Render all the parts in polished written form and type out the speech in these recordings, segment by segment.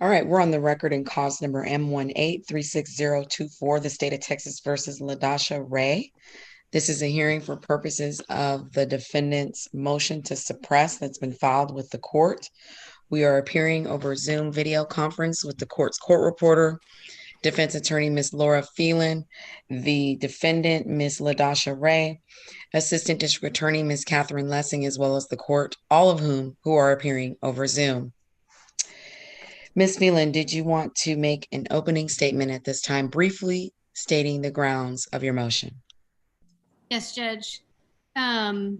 All right, we're on the record in cause number M1836024, the state of Texas versus LaDasha Ray. This is a hearing for purposes of the defendant's motion to suppress that's been filed with the court. We are appearing over Zoom video conference with the court's court reporter, defense attorney, Ms. Laura Phelan, the defendant, Ms. LaDasha Ray, assistant district attorney, Ms. Catherine Lessing, as well as the court, all of whom are appearing over Zoom. Ms. Phelan, did you want to make an opening statement at this time, briefly stating the grounds of your motion? Yes, Judge. The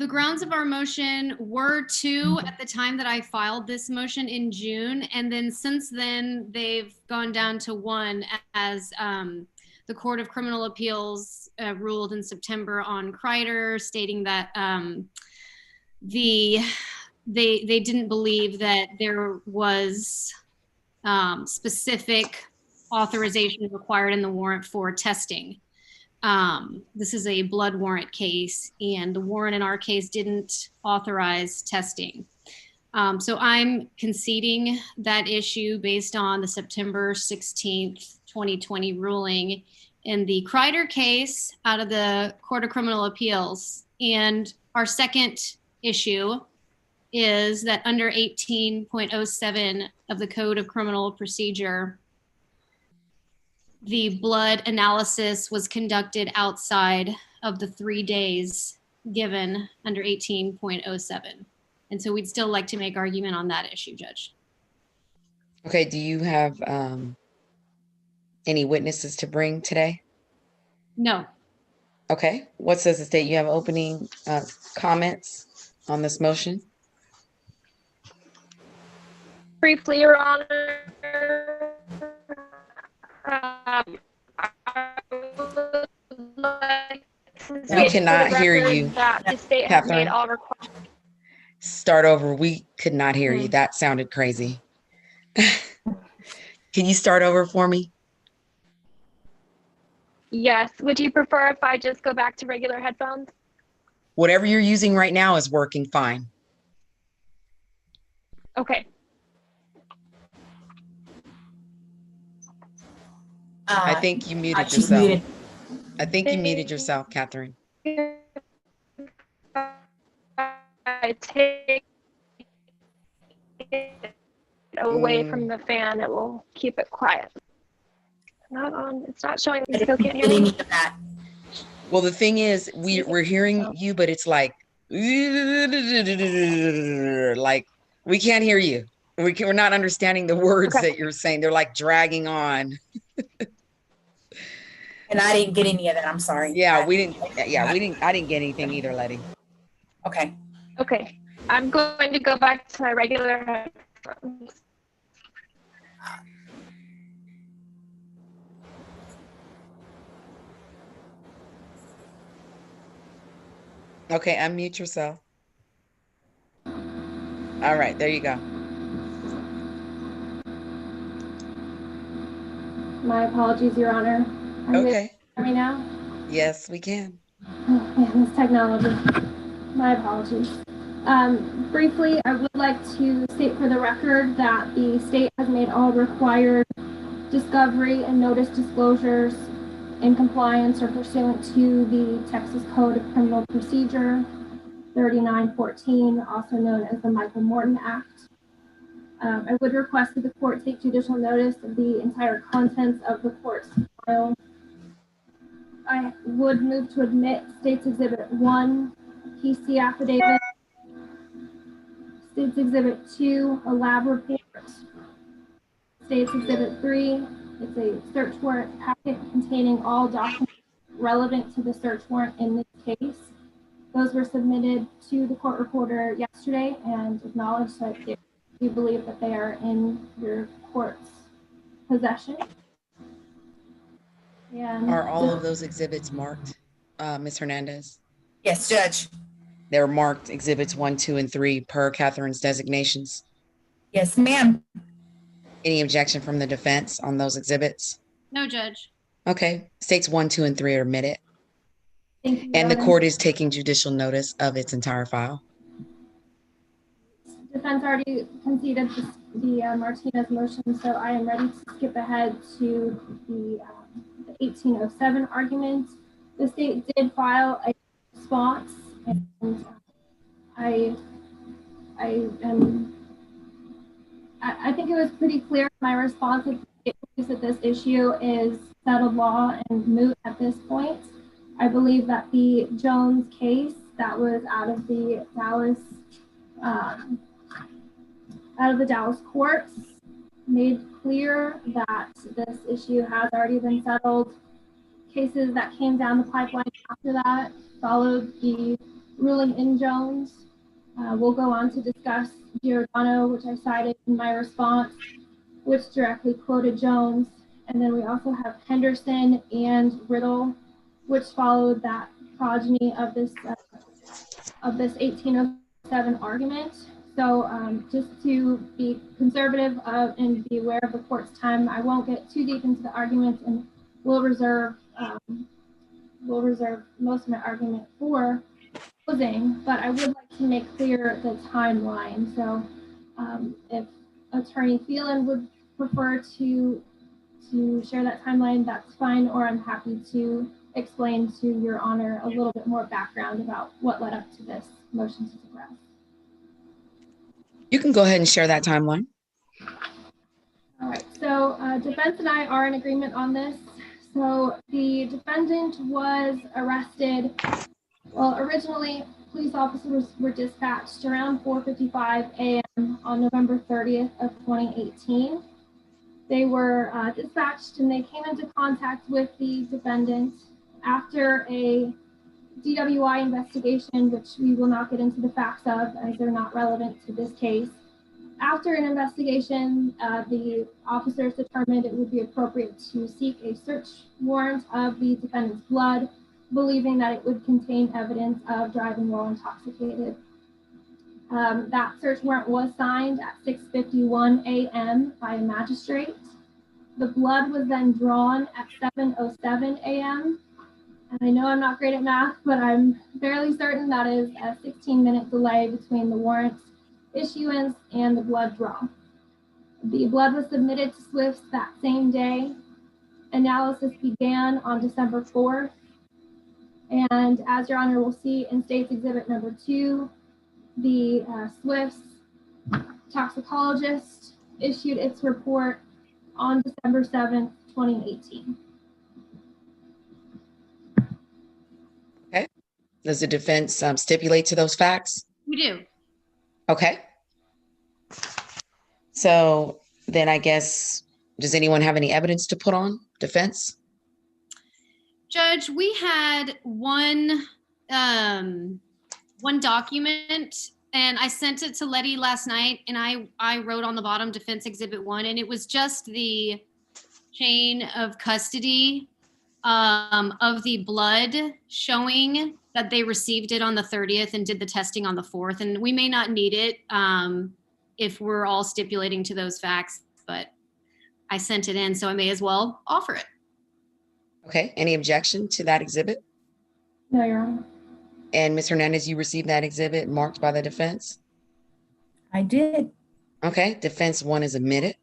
grounds of our motion were two at the time that I filed this motion in June, and then since then they've gone down to one as the Court of Criminal Appeals ruled in September on Kreider, stating that they didn't believe that there was specific authorization required in the warrant for testing. This is a blood warrant case, and the warrant in our case didn't authorize testing. So I'm conceding that issue based on the September 16th, 2020 ruling in the Kreider case out of the Court of Criminal Appeals. And our second issue is that under 18.07 of the Code of Criminal Procedure, the blood analysis was conducted outside of the 3 days given under 18.07. And so we'd still like to make argument on that issue, Judge. Okay, do you have any witnesses to bring today? No. Okay, what says the state? You have opening comments on this motion? Briefly, Your Honor. We cannot hear you, Catherine. Start over. We could not hear you. That sounded crazy. Can you start over for me? Yes. Would you prefer if I just go back to regular headphones? Whatever you're using right now is working fine. Okay. I think you muted yourself. I think you muted yourself, Catherine. I take it away from the fan. It will keep it quiet. Not on. It's not showing. You still can't hear me. Well, the thing is, we're hearing you, but it's like we can't hear you. We're not understanding the words that you're saying. They're like dragging on. And I didn't get any of that. I'm sorry. Yeah, we didn't. Yeah, we didn't. I didn't get anything either, Letty. Okay. Okay. I'm going to go back to my regular headphones. Okay, unmute yourself. All right, there you go. My apologies, Your Honor. Okay. Hear me now? Yes, we can. Oh, man, this technology. My apologies. Briefly, I would like to state for the record that the state has made all required discovery and notice disclosures in compliance or pursuant to the Texas Code of Criminal Procedure 3914, also known as the Michael Morton Act. I would request that the court take judicial notice of the entire contents of the court's file. I would move to admit State's Exhibit 1, PC affidavit, State's Exhibit 2, a lab report, State's Exhibit 3, it's a search warrant packet containing all documents relevant to the search warrant in this case. Those were submitted to the court reporter yesterday and acknowledged, so I do believe that they are in your court's possession. And are all of those exhibits marked, Ms. Hernandez? Yes, Judge. They're marked exhibits 1, 2, and 3 per Catherine's designations. Yes, ma'am. Any objection from the defense on those exhibits? No, Judge. Okay, states 1, 2, and 3 are admitted. thank you, And the Your court is taking judicial notice of its entire file. defense already conceded the Martinez motion, so I am ready to skip ahead to the 1807 argument. The state did file a response, and I think it was pretty clear in my response that this issue is settled law and moot at this point. I believe that the Jones case that was out of the Dallas courts made clear that this issue has already been settled. Cases that came down the pipeline after that followed the ruling in Jones. We'll go on to discuss Giordano, which I cited in my response, which directly quoted Jones. And then we also have Henderson and Riddle, which followed that progeny of this 1807 argument. So just to be conservative and be aware of the court's time, I won't get too deep into the arguments, and we'll reserve most of my argument for closing, but I would like to make clear the timeline. So if Attorney Phelan would prefer to share that timeline, that's fine, or I'm happy to explain to Your Honor a little bit more background about what led up to this motion to suppress. You can go ahead and share that timeline. All right, so defense and I are in agreement on this. So the defendant was arrested. Well, originally, police officers were dispatched around 4:55 a.m. on November 30th of 2018. They were dispatched and they came into contact with the defendant after a DWI investigation, which we will not get into the facts of as they're not relevant to this case. After an investigation, the officers determined it would be appropriate to seek a search warrant of the defendant's blood, believing that it would contain evidence of driving while intoxicated. That search warrant was signed at 6:51 a.m. by a magistrate. The blood was then drawn at 7:07 a.m. And I know I'm not great at math, but I'm fairly certain that is a 16-minute delay between the warrant's issuance and the blood draw. The blood was submitted to SWIFT that same day. Analysis began on December 4th. And as Your Honor will see in State's Exhibit number 2, the SWIFT's toxicologist issued its report on December 7th, 2018. Okay. Does the defense stipulate to those facts? We do. Okay. So then I guess, does anyone have any evidence to put on defense? Judge, we had one document, and I sent it to Letty last night, and I wrote on the bottom Defense Exhibit 1, and it was just the chain of custody of the blood showing that they received it on the 30th and did the testing on the 4th. And we may not need it if we're all stipulating to those facts, but I sent it in, so I may as well offer it. Okay. Any objection to that exhibit? No, Your Honor. And Ms. Hernandez, you received that exhibit marked by the defense? I did. Okay. Defense 1 is admitted.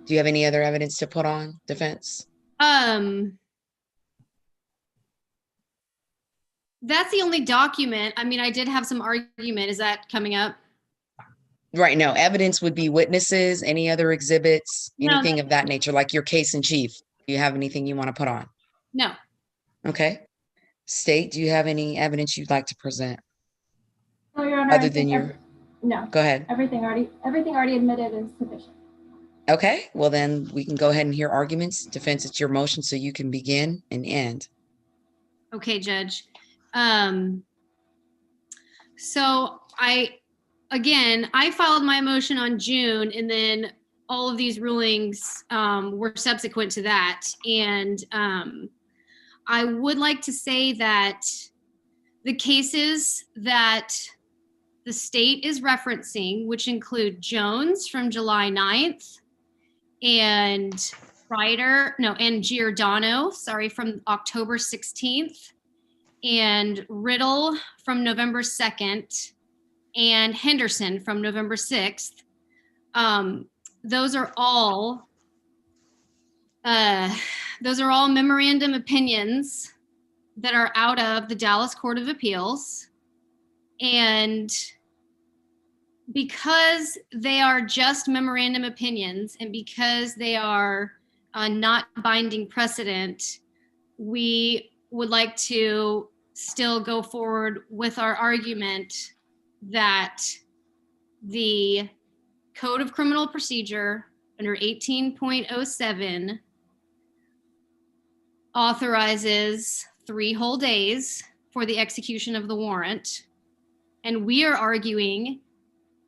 Do you have any other evidence to put on defense? That's the only document. I mean, I did have some argument. Is that coming up? Right. No, evidence would be witnesses, any other exhibits, No, anything of that nature, like your case in chief. Do you have anything you want to put on? No. Okay. State, do you have any evidence you'd like to present? No, Your Honor. Other than your, no. Go ahead. Everything already admitted is sufficient. Okay. Well, then we can go ahead and hear arguments. Defense, it's your motion, so you can begin and end. Okay, Judge. So I filed my motion on June, and then all of these rulings were subsequent to that. And I would like to say that the cases that the state is referencing, which include Jones from July 9th and Giordano, from October 16th, and Riddle from November 2nd, and Henderson from November 6th. Those are all memorandum opinions that are out of the Dallas Court of Appeals. And because they are just memorandum opinions and because they are not binding precedent, we would like to still go forward with our argument that the Code of Criminal Procedure under 18.07 authorizes 3 whole days for the execution of the warrant. And we are arguing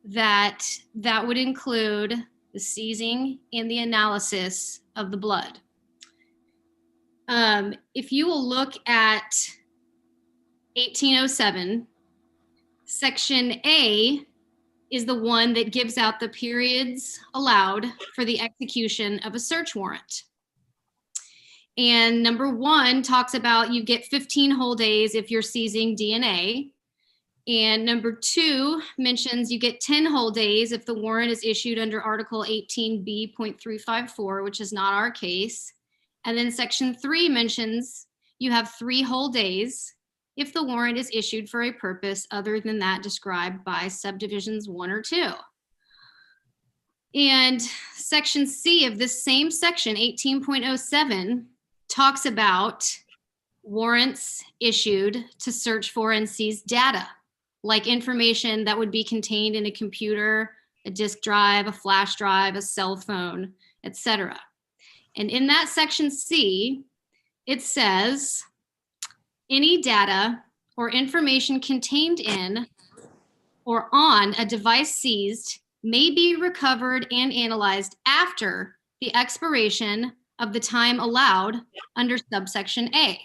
that that would include the seizing and the analysis of the blood. If you will look at 1807, Section A is the one that gives out the periods allowed for the execution of a search warrant. And number 1 talks about you get 15 whole days if you're seizing DNA. And number 2 mentions you get 10 whole days if the warrant is issued under Article 18B.354, which is not our case. And then Section 3 mentions you have 3 whole days if the warrant is issued for a purpose other than that described by subdivisions 1 or 2. And Section C of this same section, 18.07, talks about warrants issued to search for and seize data, like information that would be contained in a computer, a disk drive, a flash drive, a cell phone, etc. And in that Section C, it says, any data or information contained in or on a device seized may be recovered and analyzed after the expiration of the time allowed under subsection A.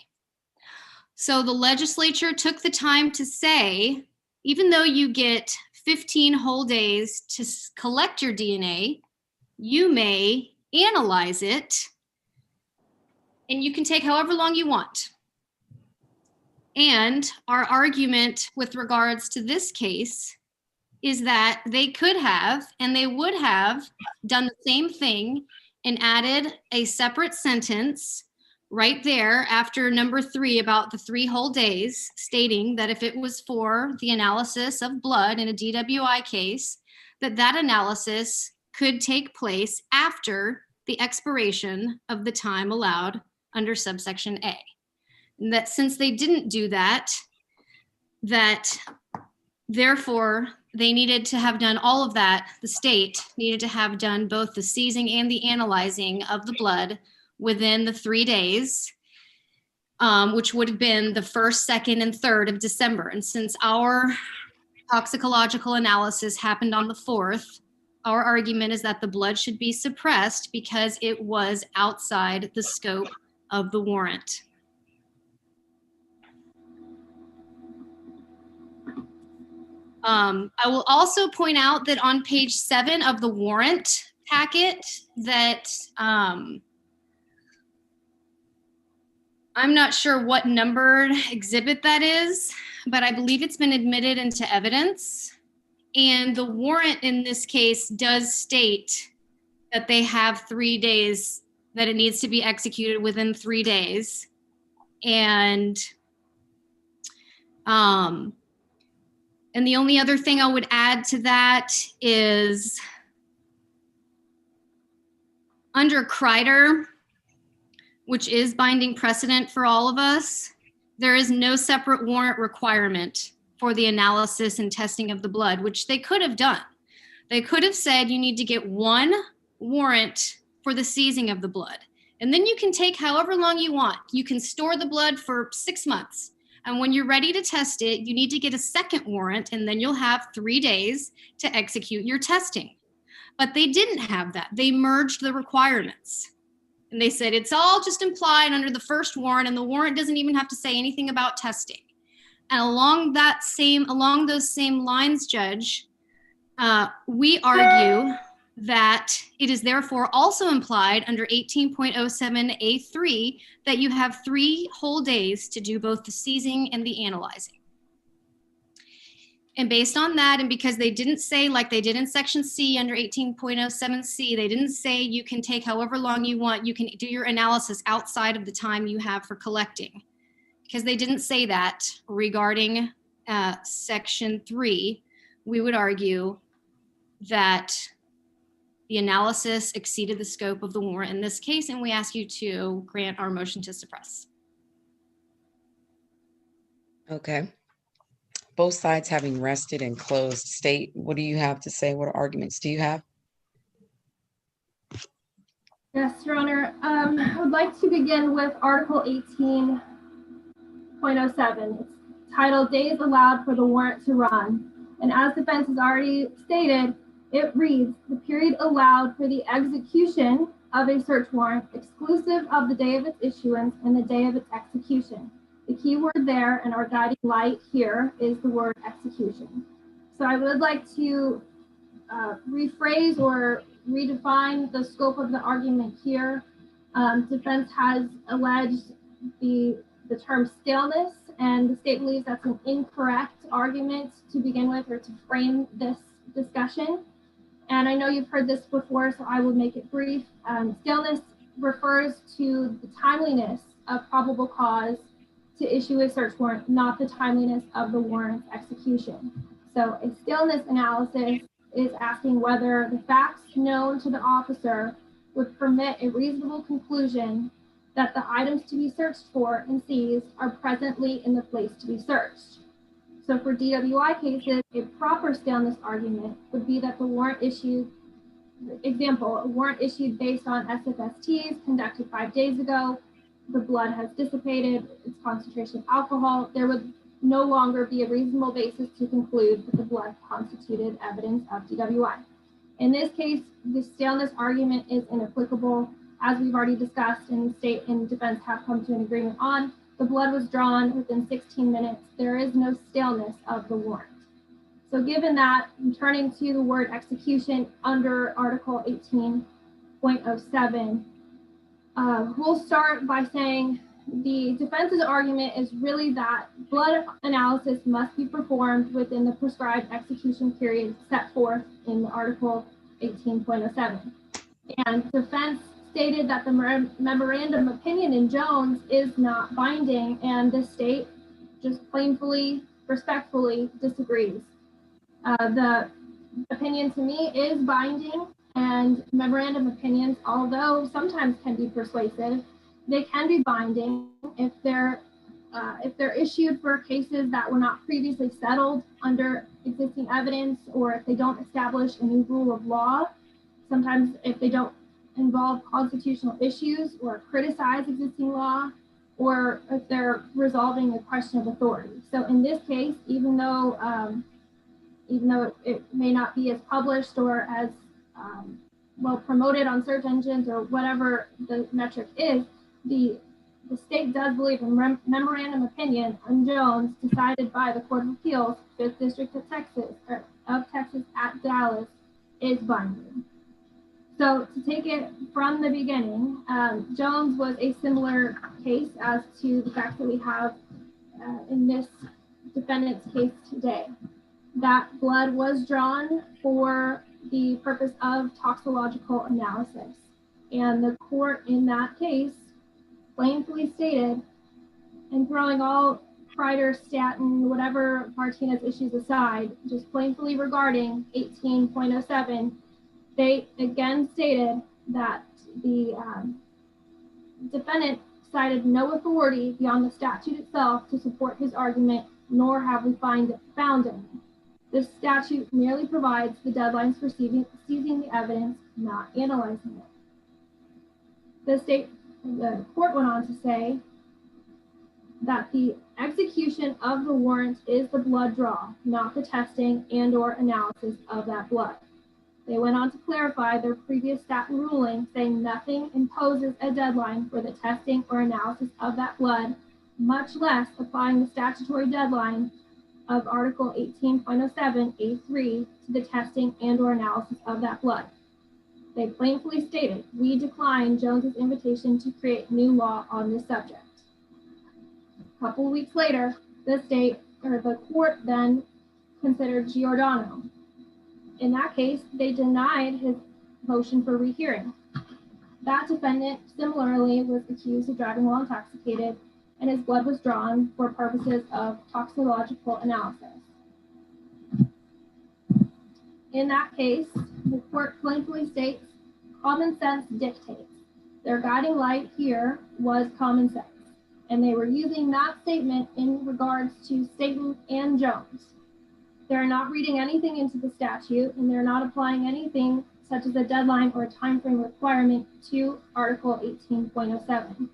So the legislature took the time to say, even though you get 15 whole days to collect your DNA, you may analyze it, and you can take however long you want. And our argument with regards to this case is that they could have, and they would have done the same thing and added a separate sentence right there after number 3 about the 3 whole days, stating that if it was for the analysis of blood in a DWI case, that analysis could take place after the expiration of the time allowed under subsection A. And that since they didn't do that, that therefore they needed to have done all of that, the state needed to have done both the seizing and the analyzing of the blood within the 3 days, which would have been the 1st, 2nd, and 3rd of December. And since our toxicological analysis happened on the 4th, our argument is that the blood should be suppressed because it was outside the scope of the warrant. I will also point out that on page 7 of the warrant packet that I'm not sure what numbered exhibit that is, but I believe it's been admitted into evidence. And the warrant in this case does state that they have 3 days, that it needs to be executed within 3 days. And the only other thing I would add to that is under Kreider, which is binding precedent for all of us, there is no separate warrant requirement for the analysis and testing of the blood, which they could have done. They could have said you need to get 1 warrant for the seizing of the blood. And then you can take however long you want. You can store the blood for 6 months. And when you're ready to test it, you need to get a second warrant, and then you'll have 3 days to execute your testing. But they didn't have that. They merged the requirements. And they said it's all just implied under the first warrant, and the warrant doesn't even have to say anything about testing. And along those same lines, Judge, we argue that it is therefore also implied under 18.07A3 that you have 3 whole days to do both the seizing and the analyzing. And based on that, and because they didn't say, like they did in section C under 18.07C, they didn't say you can take however long you want, you can do your analysis outside of the time you have for collecting. Because they didn't say that regarding section 3, we would argue that the analysis exceeded the scope of the warrant in this case, and we ask you to grant our motion to suppress. Okay. Both sides having rested and closed, state, what do you have to say? What arguments do you have? Yes, Your Honor. I would like to begin with Article 18.07. It's titled Days Allowed for the Warrant to Run. And as defense has already stated, it reads, the period allowed for the execution of a search warrant exclusive of the day of its issuance and the day of its execution. The key word there and our guiding light here is the word execution. So I would like to rephrase or redefine the scope of the argument here. Defense has alleged the term staleness, and the state believes that's an incorrect argument to begin with or to frame this discussion. And I know you've heard this before, so I will make it brief. Staleness refers to the timeliness of probable cause to issue a search warrant, not the timeliness of the warrant's execution. So a staleness analysis is asking whether the facts known to the officer would permit a reasonable conclusion that the items to be searched for and seized are presently in the place to be searched. So for DWI cases, a proper staleness argument would be that the warrant issued, example, a warrant issued based on SFSTs conducted 5 days ago, the blood has dissipated, its concentration of alcohol, there would no longer be a reasonable basis to conclude that the blood constituted evidence of DWI. In this case, the staleness argument is inapplicable. As we've already discussed and the state and defense have come to an agreement on, the blood was drawn within 16 minutes. There is no staleness of the warrant. So given that, I'm turning to the word execution under Article 18.07. We'll start by saying the defense's argument is really that blood analysis must be performed within the prescribed execution period set forth in Article 18.07. And defense stated that the memorandum opinion in Jones is not binding, and the state just plainly, respectfully disagrees. The opinion to me is binding, and memorandum opinions, although sometimes can be persuasive, they can be binding if they're issued for cases that were not previously settled under existing evidence, or if they don't establish a new rule of law. Sometimes if they don't involve constitutional issues or criticize existing law, or if they're resolving a question of authority. So in this case, even though it may not be as published or as well promoted on search engines or whatever the metric is, the state does believe in memorandum opinion on Jones decided by the Court of Appeals, 5th District of Texas at Dallas, is binding. So to take it from the beginning, Jones was a similar case as to the fact that we have in this defendant's case today. That blood was drawn for the purpose of toxicological analysis. And the court in that case plainly stated, and throwing all Kreider, statin, whatever Martinez issues aside, just plainly regarding 18.07, they again stated that the defendant cited no authority beyond the statute itself to support his argument, nor have we found any. This statute merely provides the deadlines for seizing the evidence, not analyzing it. The court went on to say that the execution of the warrant is the blood draw, not the testing and/or analysis of that blood. They went on to clarify their previous statin ruling, saying nothing imposes a deadline for the testing or analysis of that blood, much less applying the statutory deadline of Article 18.07A3 to the testing and/or analysis of that blood. They plainly stated, "We decline Jones's invitation to create new law on this subject." A couple weeks later, the court then considered Giordano. In that case, they denied his motion for rehearing. That defendant similarly was accused of driving while intoxicated, and his blood was drawn for purposes of toxicological analysis. In that case, the court plainly states, "Common sense dictates." Their guiding light here was common sense, and they were using that statement in regards to Staten and Jones. They're not reading anything into the statute, and they're not applying anything such as a deadline or a time frame requirement to Article 18.07.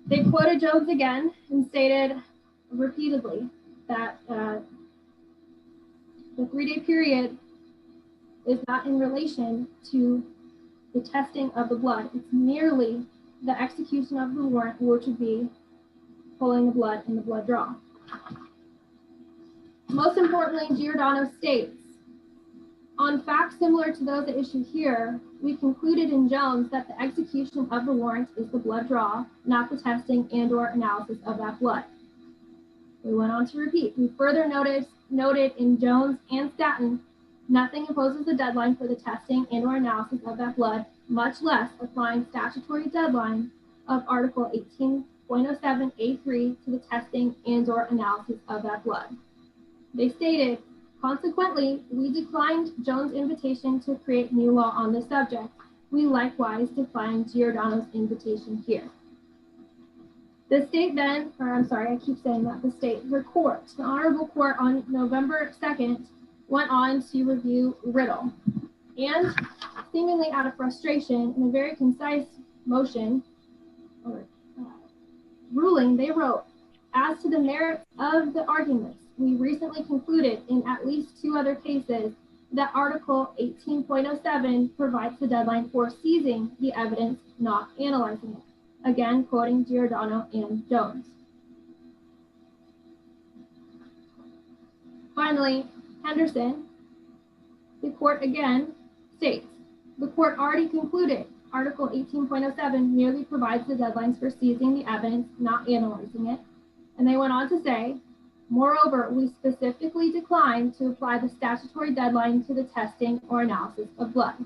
They quoted Jones again and stated repeatedly that the 3-day period is not in relation to the testing of the blood. It's merely the execution of the warrant, which would be pulling the blood in the blood draw. Most importantly, Giordano states, "On facts similar to those at issue here, we concluded in Jones that the execution of the warrant is the blood draw, not the testing and/or analysis of that blood." We went on to repeat, "We further noted in Jones and Staten, nothing imposes a deadline for the testing and/or analysis of that blood, much less applying statutory deadline of Article 18.07A3 to the testing and/or analysis of that blood." They stated, "Consequently, we declined Jones' invitation to create new law on this subject. We likewise declined Giordano's invitation here." The state then, the court, the Honorable Court on November 2nd went on to review Riddle. And seemingly out of frustration, in a very concise motion or ruling, they wrote, "As to the merits of the arguments, we recently concluded in at least 2 other cases that Article 18.07 provides the deadline for seizing the evidence, not analyzing it." Again, quoting Giordano and Jones. Finally, Henderson, the court again states, "The court already concluded Article 18.07 merely provides the deadlines for seizing the evidence, not analyzing it." And they went on to say, "Moreover, we specifically declined to apply the statutory deadline to the testing or analysis of blood."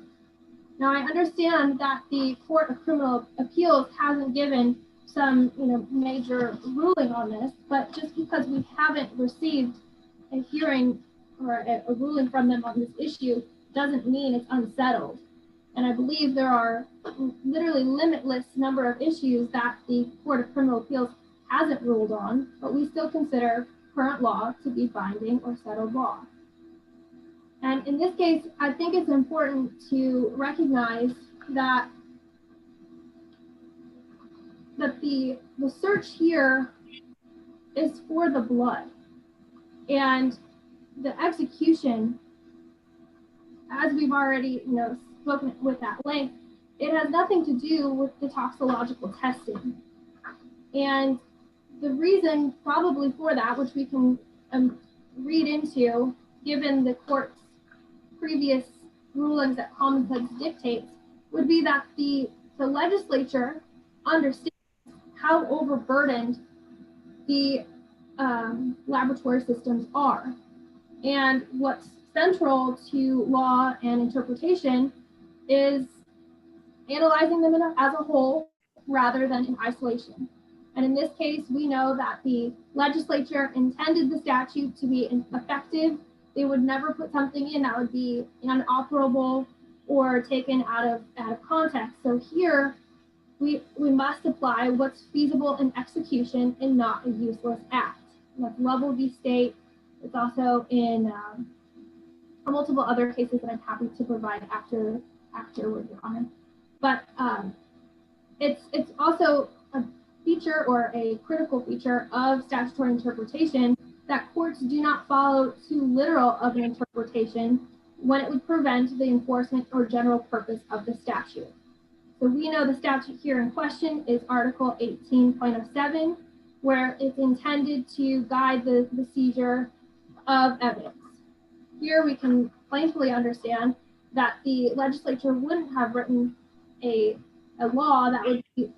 Now, I understand that the Court of Criminal Appeals hasn't given some, major ruling on this, but just because we haven't received a hearing or a ruling from them on this issue doesn't mean it's unsettled. And I believe there are literally limitless number of issues that the Court of Criminal Appeals hasn't ruled on, but we still consider current law to be binding or settled law. And in this case, I think it's important to recognize that the search here is for the blood, and the execution, as we've already spoken with at length, it has nothing to do with the toxicological testing. And the reason probably for that, which we can read into, given the court's previous rulings that common sense dictates, would be that the legislature understands how overburdened the laboratory systems are. And what's central to law and interpretation is analyzing them as a whole rather than in isolation. And in this case, we know that the legislature intended the statute to be effective. They would never put something in that would be inoperable or taken out of context. So here, we must apply what's feasible in execution and not a useless act. And that's Lovell v. State. It's also in multiple other cases that I'm happy to provide afterward, Your Honor. But it's also a feature or a critical feature of statutory interpretation that courts do not follow too literal of an interpretation when it would prevent the enforcement or general purpose of the statute. So we know the statute here in question is Article 18.07, where it's intended to guide the seizure of evidence. Here we can plainly understand that the legislature wouldn't have written a law that would be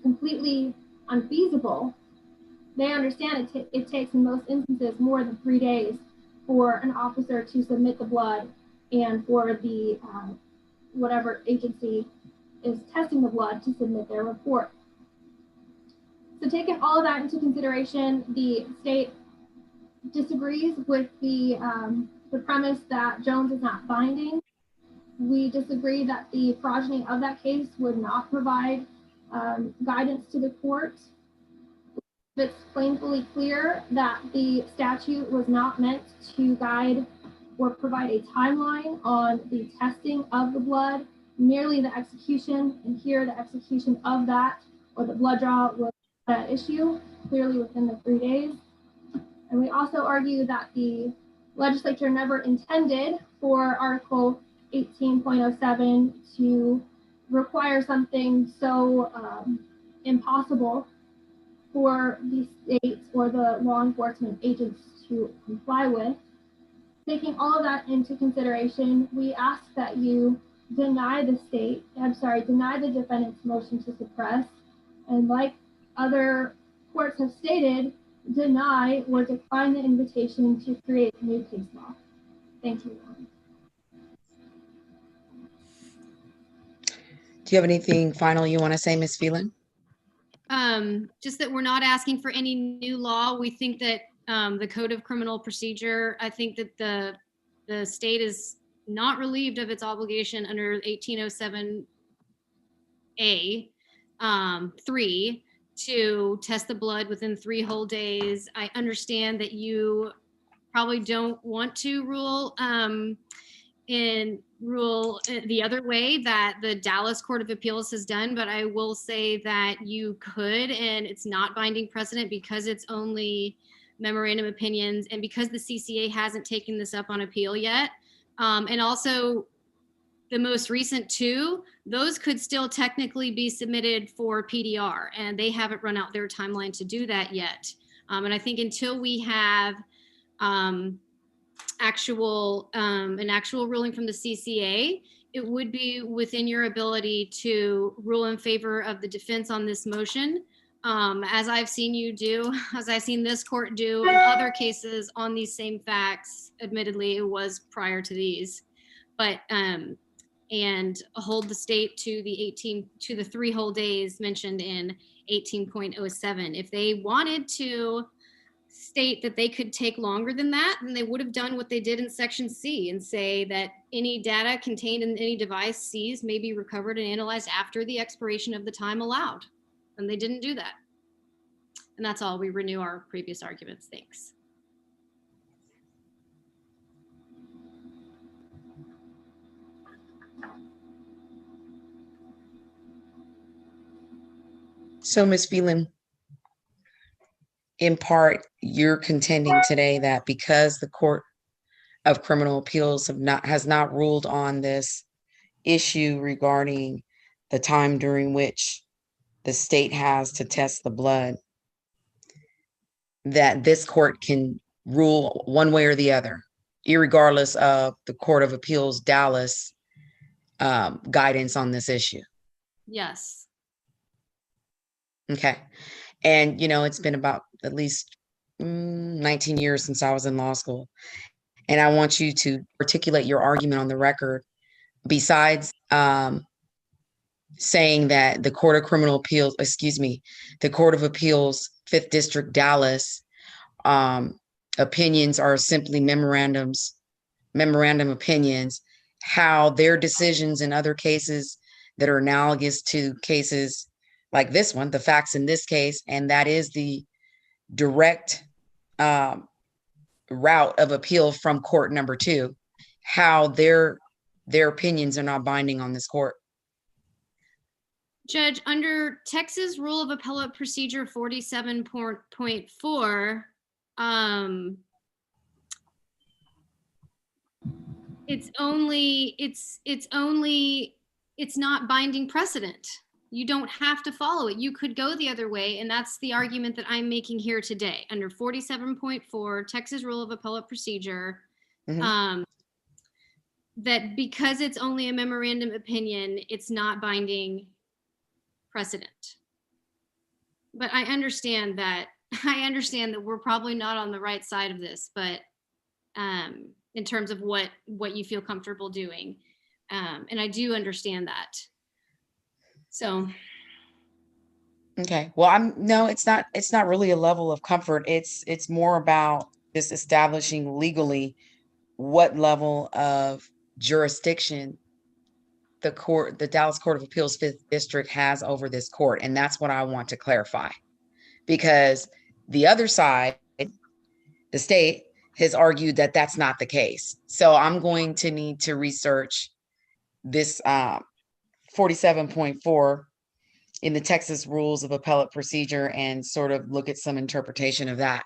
completely unfeasible. They understand it takes in most instances more than 3 days for an officer to submit the blood and for the whatever agency is testing the blood to submit their report. So taking all of that into consideration, the state disagrees with the premise that Jones is not binding. We disagree that the progeny of that case would not provide guidance to the court. It's plainly clear that the statute was not meant to guide or provide a timeline on the testing of the blood, merely the execution, and here the execution of that or the blood draw was at issue clearly within the 3 days. And we also argue that the legislature never intended for Article 18.07 to require something so impossible for the states or the law enforcement agents to comply with. Taking all of that into consideration, we ask that you deny the defendant's motion to suppress, and like other courts have stated, deny or decline the invitation to create new case law. Thank you. Do you have anything final you want to say, Ms. Phelan? Just that we're not asking for any new law. We think that the Code of Criminal Procedure, I think that the state is not relieved of its obligation under 1807A 3 to test the blood within 3 whole days. I understand that you probably don't want to rule the other way that the Dallas Court of Appeals has done, but I will say that you could, and it's not binding precedent because it's only memorandum opinions and because the CCA hasn't taken this up on appeal yet. And also the most recent 2, those could still technically be submitted for PDR, and they haven't run out their timeline to do that yet. And I think until we have an actual ruling from the CCA, it would be within your ability to rule in favor of the defense on this motion, as I've seen you do, as I've seen this court do in other cases on these same facts. Admittedly, it was prior to these, but and hold the state to the 3 whole days mentioned in 18.07. If they wanted to state that they could take longer than that, then they would have done what they did in Section C and say that any data contained in any device seized may be recovered and analyzed after the expiration of the time allowed. And they didn't do that. And that's all. We renew our previous arguments. Thanks. So, Ms. Phelan, in part, you're contending today that because the Court of Criminal Appeals has not ruled on this issue regarding the time during which the state has to test the blood, that this court can rule one way or the other, irregardless of the Court of Appeals Dallas guidance on this issue. Yes. Okay. And, it's been about at least 19 years since I was in law school. And I want you to articulate your argument on the record, besides saying that the Court of Appeals, 5th District Dallas opinions are simply memorandum opinions, how their decisions in other cases that are analogous to cases like this one, the facts in this case, and that is the direct route of appeal from court number 2, how their opinions are not binding on this court. Judge, under Texas Rule of Appellate Procedure 47.4, it's not binding precedent. You don't have to follow it. You could go the other way, and that's the argument that I'm making here today. Under 47.4, Texas Rule of Appellate Procedure, that because it's only a memorandum opinion, it's not binding precedent. But I understand that we're probably not on the right side of this, but in terms of what you feel comfortable doing. And I do understand that. So. Okay. Well, no, it's not really a level of comfort. It's more about just establishing legally what level of jurisdiction the Dallas Court of Appeals 5th District has over this court. And that's what I want to clarify, because the other side, the state, has argued that that's not the case. So I'm going to need to research this 47.4 in the Texas Rules of Appellate Procedure and sort of look at some interpretation of that.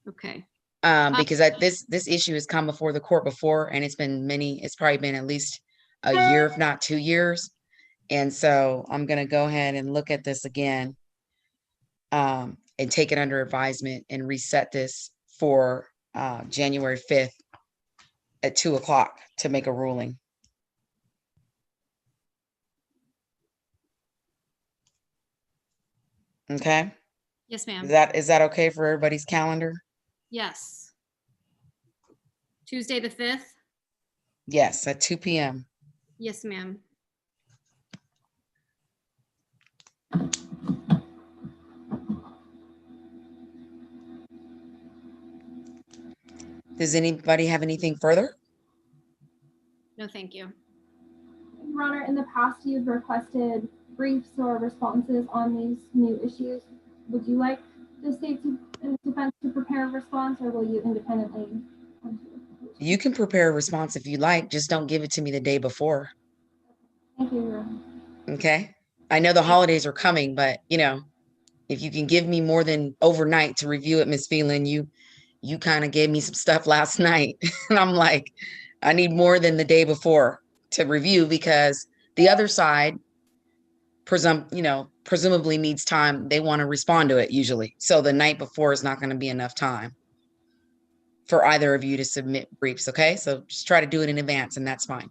Okay. Because this issue has come before the court before, and it's probably been at least a year, if not 2 years. And so I'm going to go ahead and look at this again, and take it under advisement and reset this for January 5th at 2:00 to make a ruling. Okay. Yes, ma'am. Is that okay for everybody's calendar? Yes. Tuesday the 5th? Yes, at 2 p.m. Yes, ma'am. Does anybody have anything further? No, thank you. Your Honor, in the past, you've requested briefs or responses on these new issues. Would you like the state's defense to prepare a response, or will you independently? You can prepare a response if you like, just don't give it to me the day before. Thank you, Your Honor. Okay. I know the holidays are coming, but if you can give me more than overnight to review it, Miss Phelan, you kind of gave me some stuff last night. And I'm like, I need more than the day before to review, because the other side presumably needs time. They want to respond to it usually. So the night before is not going to be enough time for either of you to submit briefs. Okay. So just try to do it in advance, and that's fine.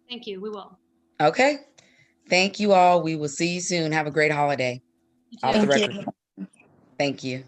Thank you. We will. Okay. Thank you all. We will see you soon. Have a great holiday. Off the record. Thank you.